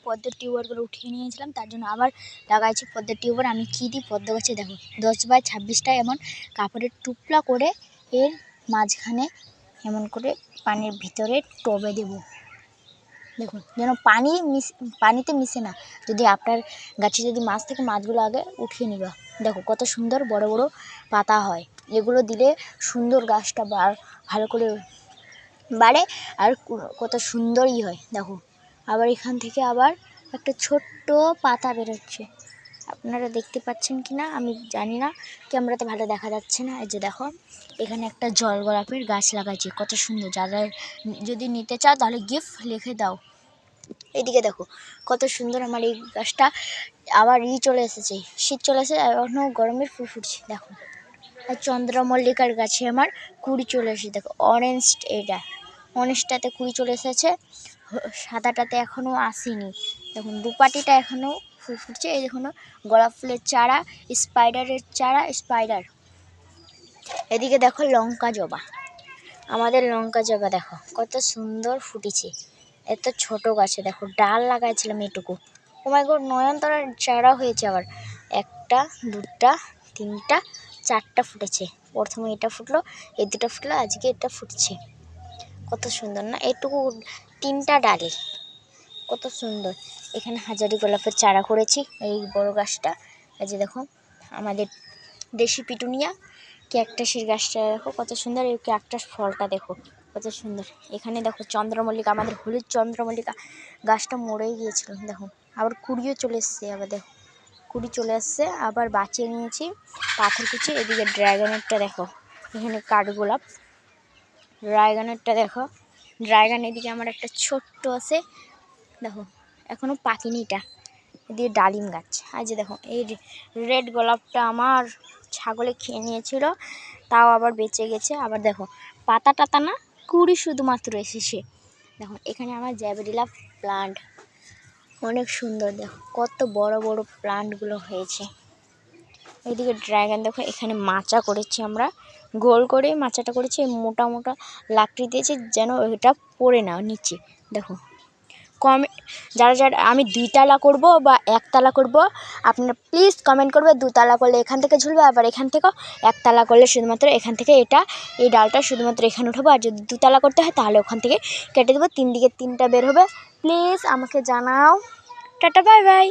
পদ্মের টিউবারগুলো উঠিয়ে নিয়েছিলাম, তার জন্য আবার লাগাইছি পদ্মের টিউবার। আমি কী দিই পদ্ম গাছে দেখো 10x26টা এমন কাপড়ের টুপলা করে এর মাঝখানে এমন করে পানির ভিতরে টবে দেবো। দেখুন যেন পানিতে মিশে না। যদি আপনার গাছে যদি মাছ থেকে মাছগুলো আগে উঠিয়ে নিবা। দেখো কত সুন্দর বড় বড় পাতা হয়। এগুলো দিলে সুন্দর গাছটা ভালো করে বাড়ে আর কত সুন্দরই হয়। দেখো আবার এখান থেকে আবার একটা ছোট্ট পাতা বেরোচ্ছে, আপনারা দেখতে পাচ্ছেন কি না আমি জানি না, ক্যামেরাতে ভালো দেখা যাচ্ছে না। এই যে দেখো এখানে একটা জল গোলাপের গাছ লাগাইছি, কত সুন্দর। যারা যদি নিতে চাও তাহলে গিফট লিখে দাও। এদিকে দেখো কত সুন্দর আমার এই গাছটা। আবার চলে এসেছে, শীত চলে এসেছে, এখনও গরমের ফুল ফুটছে। দেখো আর চন্দ্রমল্লিকার গাছে আমার কুড়ি চলে এসেছে। দেখো অরেঞ্জ, এটা অরেঞ্জটাতে কুড়ি চলে এসেছে, সাদাটাতে এখনও আসেনি। দেখুন দুপাটিটা এখনও ফুল ফুটছে। এই দেখুন গোলাপ ফুলের চারা, স্পাইডারের চারা, স্পাইডার। এদিকে দেখো লঙ্কা জবা, আমাদের লঙ্কা জবা দেখো কত সুন্দর ফুটেছে। এত ছোট গাছে দেখো ডাল লাগাইছিলাম এটুকু। ও মাই গড, নয়নতারার চারা হয়েছে আবার। একটা, দুটা, তিনটা, চারটা ফুটেছে। প্রথমে এটা ফুটলো, এই দুটো ফুটলো, আজকে এটা ফুটছে। কত সুন্দর না, এটুকু 3টা ডালে কত সুন্দর। এখানে হাজারি গোলাপের চারা করেছি এই বড় গাছটা। এই যে দেখো আমাদের দেশি পিটুনিয়া ক্যাকটাসের গাছটা দেখো কত সুন্দর। এই ক্যাকটাস ফলটা দেখো কত সুন্দর। এখানে দেখো চন্দ্রমল্লিকা, আমাদের হলুদ চন্দ্রমল্লিকা গাছটা মরেই গিয়েছিল। দেখো আবার কুড়িও চলে এসছে, আবার দেখো কুড়ি চলে আসছে, আবার বাঁচিয়ে নিয়েছি পাথর কুচি। এদিকে ড্রাগনেরটা দেখো, এখানে কাঠগোলাপ, ড্রাগনেরটা দেখো, ড্রাগন। এদিকে আমার একটা ছোট্ট আছে দেখো এখনও পাকিনি এটা। এদিকে ডালিম গাছ। আর যে দেখো এই রেড গোলাপটা আমার ছাগলে খেয়ে নিয়েছিল, তাও আবার বেঁচে গেছে। আবার দেখো পাতা টাতা না, কুড়ি শুধুমাত্র এসেছে। দেখো এখানে আমার জ্যাবেরিলা প্লান্ট অনেক সুন্দর, দেখো কত বড় বড় প্লান্টগুলো হয়েছে। এদিকে ড্রাগন দেখো, এখানে মাচা করেছি আমরা, গোল করে মাচাটা করেছি, মোটা মোটা লাকড়ি দিয়েছি যেন এটা পড়ে না নিচে। দেখো যারা আমি 2তলা করব বা 1তলা করব, আপনারা প্লিজ কমেন্ট করবে। 2তলা করলে এখান থেকে ঝুলবে, আবার এখান থেকেও 1তলা করলে শুধুমাত্র এখান থেকে এই ডালটা শুধুমাত্র এখানে উঠাবো। আর যদি 2তলা করতে হয় তাহলে ওখান থেকে কেটে দেবো, 3 দিকে 3টা বের হবে। প্লিজ আমাকে জানাও। Tata, bye bye.